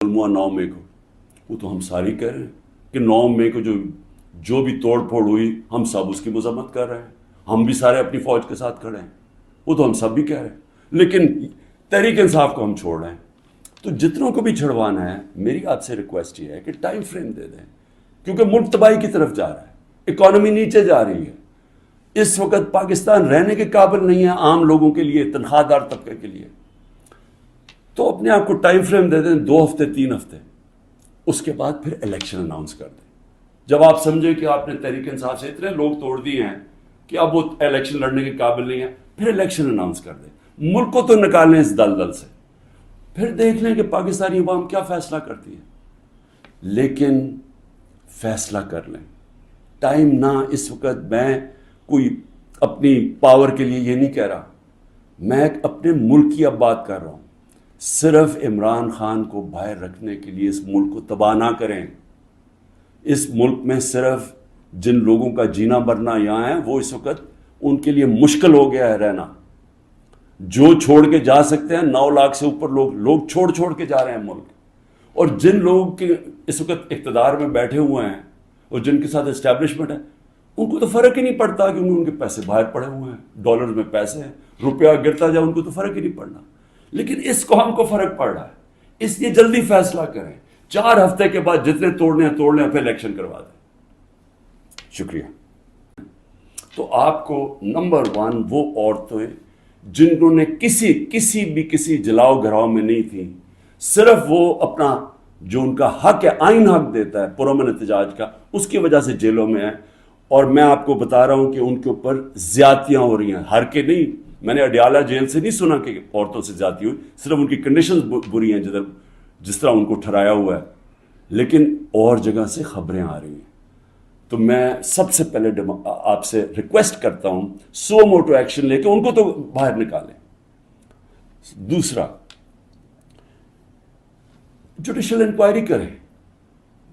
कत्ल हुआ 9 मई को, वो तो हम सारे कह रहे हैं कि 9 मई को जो भी तोड़ फोड़ हुई हम सब उसकी मजम्मत कर रहे हैं, हम भी सारे अपनी फौज के साथ खड़े हैं, वो तो हम सब भी कह रहे हैं, लेकिन तहरीक इंसाफ को हम छोड़ रहे हैं। तो जितनों को भी छुड़वाना है, मेरी आपसे रिक्वेस्ट ये है कि टाइम फ्रेम दे दें, क्योंकि मुल्क तबाही की तरफ जा रहा है, इकॉनमी नीचे जा रही है। इस वक्त पाकिस्तान रहने के काबिल नहीं है आम लोगों के लिए, तनख्वाहदार तबके के लिए। तो अपने आप को टाइम फ्रेम दे दें, 2 हफ्ते 3 हफ्ते, उसके बाद फिर इलेक्शन अनाउंस कर दें। जब आप समझे कि आपने तहरीक इंसाफ से इतने लोग तोड़ दिए हैं कि अब वो इलेक्शन लड़ने के काबिल नहीं है, फिर इलेक्शन अनाउंस कर दें। मुल्क को तो निकालें इस दलदल से, फिर देख लें कि पाकिस्तानी अवाम क्या फैसला करती है, लेकिन फैसला कर लें। टाइम ना, इस वक्त मैं कोई अपनी पावर के लिए ये नहीं कह रहा, मैं अपने मुल्क की अब बात कर रहा हूँ। सिर्फ इमरान खान को बाहर रखने के लिए इस मुल्क को तबाह ना करें। इस मुल्क में सिर्फ जिन लोगों का जीना मरना यहाँ है, वो इस वक्त उनके लिए मुश्किल हो गया है रहना। जो छोड़ के जा सकते हैं, 9 लाख से ऊपर लोग छोड़ के जा रहे हैं मुल्क। और जिन लोगों के इस वक्त इक़्तिदार में बैठे हुए हैं और जिनके साथ एस्टैब्लिशमेंट है, उनको तो फ़र्क ही नहीं पड़ता, क्योंकि उनके पैसे बाहर पड़े हुए हैं, डॉलर में पैसे हैं, रुपया गिरता जाए उनको तो फ़र्क ही नहीं पड़ना। लेकिन इस कौम को फ़र्क पड़ रहा है, इसलिए जल्दी फैसला करें। 4 हफ्ते के बाद जितने तोड़ने हैं तोड़ लें, फिर इलेक्शन करवा दें। शुक्रिया। तो आपको नंबर 1 वो औरतें जिन्होंने किसी जलाओ घराव में नहीं थी, सिर्फ वो अपना जो उनका हक है, आइन हक देता है पुरअमन एहतजाज का, उसकी वजह से जेलों में है। और मैं आपको बता रहा हूं कि उनके ऊपर ज्यादतियां हो रही हैं, हर के नहीं। मैंने अडियाला जेल से नहीं सुना कि औरतों से ज्यादती हुई, सिर्फ उनकी कंडीशंस बुरी हैं जिस तरह उनको ठहराया हुआ है, लेकिन और जगह से खबरें आ रही हैं। तो मैं सबसे पहले आपसे रिक्वेस्ट करता हूं, सो मोटो एक्शन लेके उनको तो बाहर निकालें। दूसरा, जुडिशल इंक्वायरी करें,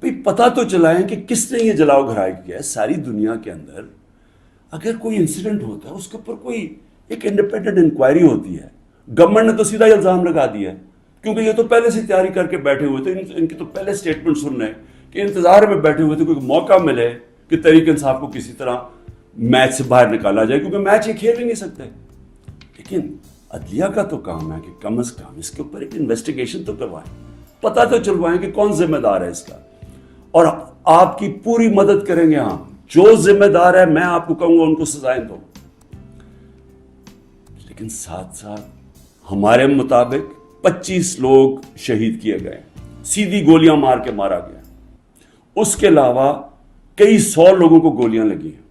भाई पता तो चलाएं कि किसने ये जलाओ घराई किया है। सारी दुनिया के अंदर अगर कोई इंसिडेंट होता है, उसके ऊपर कोई एक इंडिपेंडेंट इंक्वायरी होती है। गवर्नमेंट ने तो सीधा इल्जाम लगा दिया है, क्योंकि ये तो पहले से तैयारी करके बैठे हुए थे। इनके तो पहले स्टेटमेंट सुन रहे हैं कि इंतजार में बैठे हुए थे, कोई मौका मिले कि तहरीक इंसाफ को किसी तरह मैच से बाहर निकाला जाए, क्योंकि मैच ये खेल ही नहीं सकते। लेकिन अदलिया का तो काम है कि कम से कम इसके ऊपर एक इन्वेस्टिगेशन तो करवाएं, पता तो चलवाएं कि कौन जिम्मेदार है इसका, और आपकी पूरी मदद करेंगे हम। जो जिम्मेदार है मैं आपको कहूंगा उनको सजाएं दो, लेकिन साथ साथ हमारे मुताबिक 25 लोग शहीद किए गए, सीधी गोलियां मार के मारा गया। उसके अलावा कई 100 लोगों को गोलियां लगी हैं।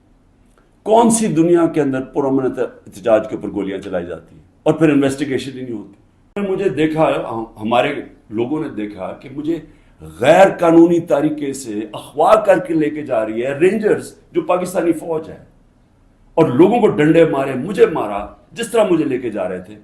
कौन सी दुनिया के अंदर पुरअमन एहतजाज के ऊपर गोलियां चलाई जाती हैं और फिर इन्वेस्टिगेशन ही नहीं होती। मुझे देखा, हमारे लोगों ने देखा कि मुझे गैर कानूनी तरीके से अगवा करके लेके जा रही है रेंजर्स, जो पाकिस्तानी फौज है, और लोगों को डंडे मारे, मुझे मारा, जिस तरह मुझे लेके जा रहे थे।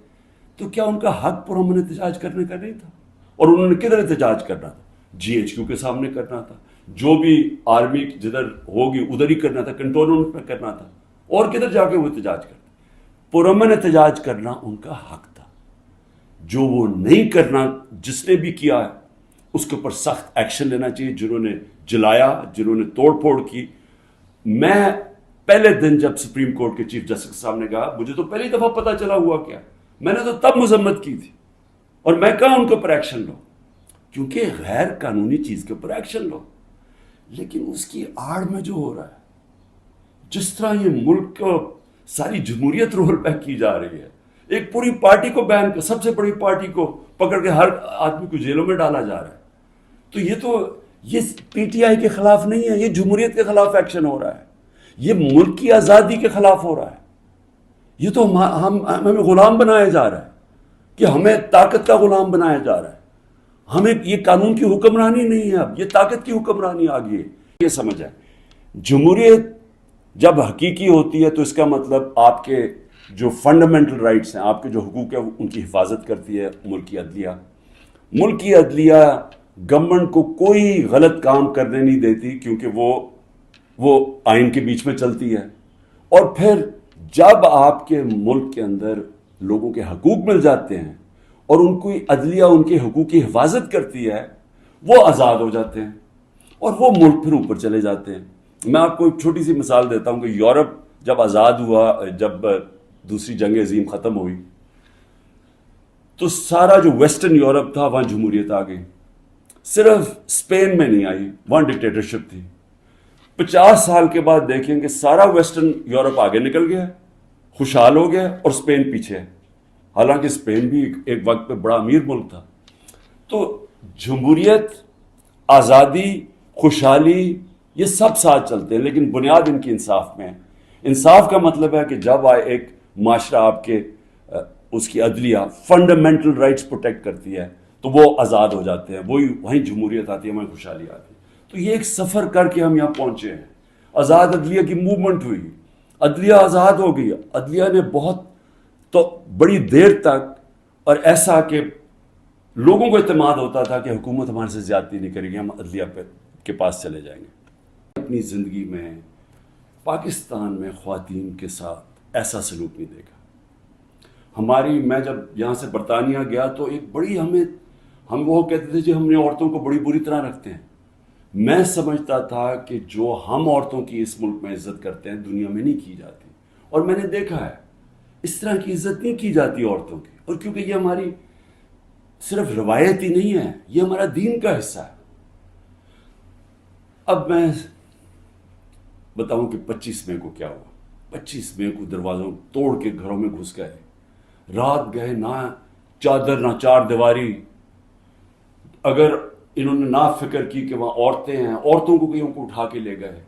तो क्या उनका हक पुरअमन एहतजाज करने का नहीं था? और उन्होंने किधर एहतजाज करना था? GHQ के सामने करना था, जो भी आर्मी जिधर होगी उधर ही करना था, कंटोनमेंट में करना था, और किधर जाके वो एहतजाज करते? पुरअमन एहतजाज करना उनका हक था। जो वो नहीं करना, जिसने भी किया है उसके ऊपर सख्त एक्शन लेना चाहिए। जिन्होंने जलाया, जिन्होंने तोड़ फोड़ की। मैं पहले दिन जब सुप्रीम कोर्ट के चीफ जस्टिस के सामने गया, मुझे तो पहली दफा पता चला हुआ क्या, मैंने तो तब मजम्मत की थी, और मैं कहा उनके ऊपर एक्शन लो, क्योंकि गैर कानूनी चीज के ऊपर एक्शन लो। लेकिन उसकी आड़ में जो हो रहा है, जिस तरह ये मुल्क को सारी जमहूरियत रोल बैक की जा रही है, एक पूरी पार्टी को बैन कर, सबसे बड़ी पार्टी को पकड़ के हर आदमी को जेलों में डाला जा रहा है। तो ये PTI के खिलाफ नहीं है, ये जमहूरियत के खिलाफ एक्शन हो रहा है, ये मुल्क की आज़ादी के खिलाफ हो रहा है। ये तो हमें गुलाम बनाया जा रहा है, कि हमें ताकत का गुलाम बनाया जा रहा है। हमें ये कानून की हुक्मरानी नहीं है, अब ये ताकत की हुक्मरानी आ गई है। ये समझ है, जमहूरियत जब हकीकी होती है तो इसका मतलब आपके जो फंडामेंटल राइट्स हैं, आपके जो हुकूक है, उनकी हिफाजत करती है मुल्क की अदलिया। मुल्क की अदलिया गवर्नमेंट को कोई गलत काम करने नहीं देती, क्योंकि वो आइन के बीच में चलती है। और फिर जब आपके मुल्क के अंदर लोगों के हकूक मिल जाते हैं और उनको अदलिया उनके हकूक की हिफाजत करती है, وہ آزاد ہو جاتے ہیں اور وہ ملک پھر اوپر چلے جاتے ہیں. میں آپ کو ایک چھوٹی سی مثال دیتا ہوں کہ یورپ جب آزاد ہوا, جب دوسری جنگ عظیم ختم ہوئی, تو سارا جو ویسٹرن یورپ تھا وہاں جمہوریت آ گئی. صرف اسپین میں نہیں آئی, وہاں ڈکٹیٹرشپ تھی. 50 سال کے بعد دیکھیں کہ سارا ویسٹرن یورپ آگے نکل گیا, خوشحال ہو گیا, اور اسپین پیچھے ہے. حالانکہ اسپین بھی ایک وقت پہ بڑا امیر ملک تھا. تو جمہوریت, آزادی, خوشحالی, یہ سب ساتھ چلتے ہیں, لیکن بنیاد ان کی انصاف میں ہے. انصاف کا مطلب ہے کہ جب ایک معاشرہ آپ کے اس کی عدلیہ فنڈامنٹل رائٹس پروٹیکٹ کرتی ہے تو وہ آزاد ہو جاتے ہیں, وہیں جمہوریت آتی ہے, وہیں خوشحالی آتی ہے. تو یہ ایک سفر کر کے ہم یہاں پہنچے ہیں. آزاد عدلیہ کی موومنٹ ہوئی, عدلیہ آزاد ہو گئی. عدلیہ نے بہت تو بڑی دیر تک, اور ایسا کہ لوگوں کو اعتماد ہوتا تھا کہ حکومت ہمارے سے زیادتی نہیں کرے گی, ہم عدلیہ کے پاس چلے جائیں گے. اپنی زندگی میں پاکستان میں خواتین کے ساتھ ایسا سلوک نہیں دیکھا. میں جب یہاں سے برطانیہ گیا تو ایک بڑی ہم وہ کہتے تھے کہ ہم نے عورتوں کو بڑی بری طرح رکھتے ہیں. میں سمجھتا تھا کہ جو ہم عورتوں کی اس ملک میں عزت کرتے ہیں دنیا میں نہیں کی جاتی, اور میں نے دیکھا ہے اس طرح کی عزت نہیں کی جاتی عورتوں کی. اور کیونکہ یہ ہماری صرف روایت ہی نہیں ہے, یہ ہمارا دین کا حصہ ہے. اب میں بتاؤں کہ 25 مئی کو کیا ہوا. 25 مئی کو دروازوں توڑ کے گھروں میں گھس گئے, رات گئے, نہ چادر نہ چار دیواری. اگر انہوں نے نہ فکر کی کہ وہاں عورتیں ہیں, عورتوں کو کئیوں کو اٹھا کے لے گئے,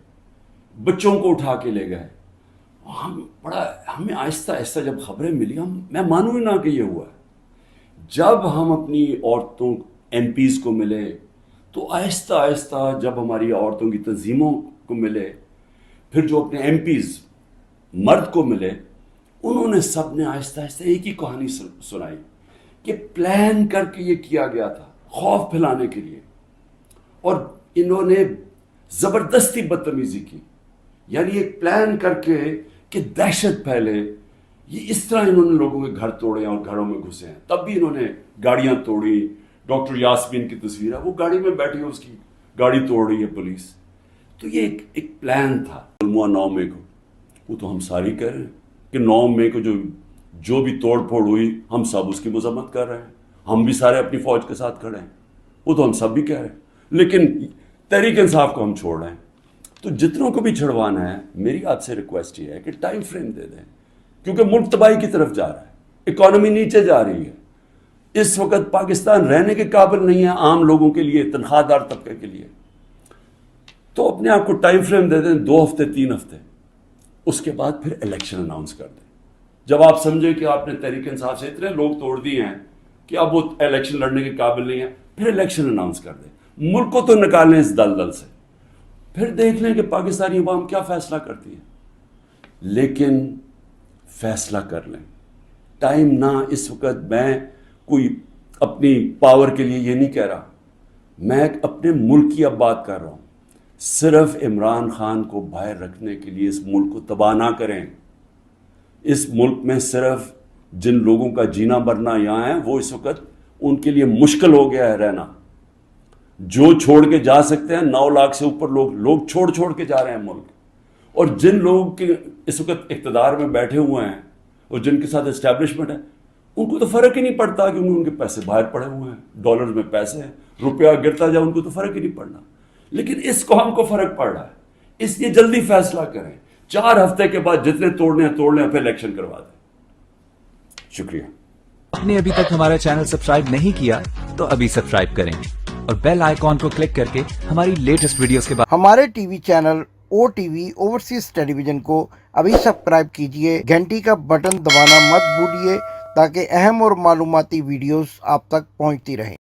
بچوں کو اٹھا کے لے گئے. ہمیں آہستہ آہستہ جب خبریں ملی, میں مانوں ہی نہ کہ یہ ہوا ہے. جب ہم اپنی عورتوں ایم پیز کو ملے تو آہستہ آہستہ جب ہماری عورتوں کی تنظیموں کو ملے, پھر جو اپنے ایم پیز مرد کو ملے, انہوں نے سب نے آہستہ آہستہ ایک ہی کہانی سنائی کہ پلان کر کے یہ کیا گیا تھا خوف پھیلانے کے لیے, اور انہوں نے زبردستی بدتمیزی کی. یعنی ایک پلان کر کے کہ دہشت پھیلے, یہ اس طرح انہوں نے لوگوں کے گھر توڑے اور گھروں میں گھسے ہیں. تب بھی انہوں نے گاڑیاں توڑی. ڈاکٹر یاسمین کی تصویر ہے, وہ گاڑی میں بیٹھی ہے, اس کی گاڑی توڑ رہی ہے پولیس. تو یہ ایک پلان تھا. 9 مئی کو, وہ تو ہم ساری کہہ رہے ہیں کہ 9 مئی کو جو بھی توڑ پھوڑ ہوئی ہم سب اس کی مذمت کر رہے ہیں. ہم بھی سارے اپنی فوج کے ساتھ کھڑے ہیں, وہ تو ہم سب بھی کہہ رہے ہیں. لیکن تحریک انصاف کو ہم چھوڑ رہے ہیں. تو جتنوں کو بھی چھڑوانا ہے, میری آپ سے ریکویسٹ یہ ہے کہ ٹائم فریم دے دیں, کیونکہ ملک تباہی کی طرف جا رہا ہے, اکانومی نیچے جا رہی ہے. اس وقت پاکستان رہنے کے قابل نہیں ہے عام لوگوں کے لیے, تنخواہ دار طبقے کے لیے. تو اپنے آپ کو ٹائم فریم دے دیں, 2 ہفتے 3 ہفتے, اس کے بعد پھر الیکشن اناؤنس کر دیں. جب آپ سمجھیں کہ آپ نے تحریک انصاف سے اتنے لوگ توڑ دیے ہیں کہ اب وہ الیکشن لڑنے کے قابل نہیں ہے, پھر الیکشن اناؤنس کر دیں. ملک کو تو نکالیں اس دلدل سے, پھر دیکھ لیں کہ پاکستانی عوام کیا فیصلہ کرتی ہے. لیکن فیصلہ کر لیں, ٹائم نہ. اس وقت میں کوئی اپنی پاور کے لیے یہ نہیں کہہ رہا, میں اپنے ملک کی اب بات کر رہا ہوں. صرف عمران خان کو باہر رکھنے کے لیے اس ملک کو تباہ نہ کریں. اس ملک میں صرف جن لوگوں کا جینا مرنا یہاں ہے, وہ اس وقت ان کے لیے مشکل ہو گیا ہے رہنا. جو چھوڑ کے جا سکتے ہیں, 9 لاکھ سے اوپر لوگ چھوڑ کے جا رہے ہیں ملک. اور جن لوگوں کے اس وقت اقتدار میں بیٹھے ہوئے ہیں اور جن کے ساتھ اسٹیبلشمنٹ ہے, ان کو تو فرق ہی نہیں پڑتا کہ ان کے پیسے باہر پڑے ہوئے ہیں, ڈالر میں پیسے ہیں, روپیہ گرتا جائے ان کو تو فرق ہی نہیں پڑنا. لیکن اس قوم کو فرق پڑ رہا ہے, اس لیے جلدی فیصلہ کریں. 4 ہفتے کے بعد جتنے توڑنے ہیں توڑ لیں, پھر الیکشن کروا دیں. شکریہ. آپ نے ابھی تک ہمارا چینل سبسکرائب نہیں کیا تو ابھی سبسکرائب کریں اور بیل آئیکن کو کلک کر کے ہماری لیٹسٹ ویڈیوز کے بعد ہمارے T V channel OTV overseas television کو ابھی سبسکرائب کیجئے. گھنٹی کا بٹن دبانا مت بھولیے تاکہ اہم اور معلوماتی ویڈیوز آپ تک پہنچتی رہیں.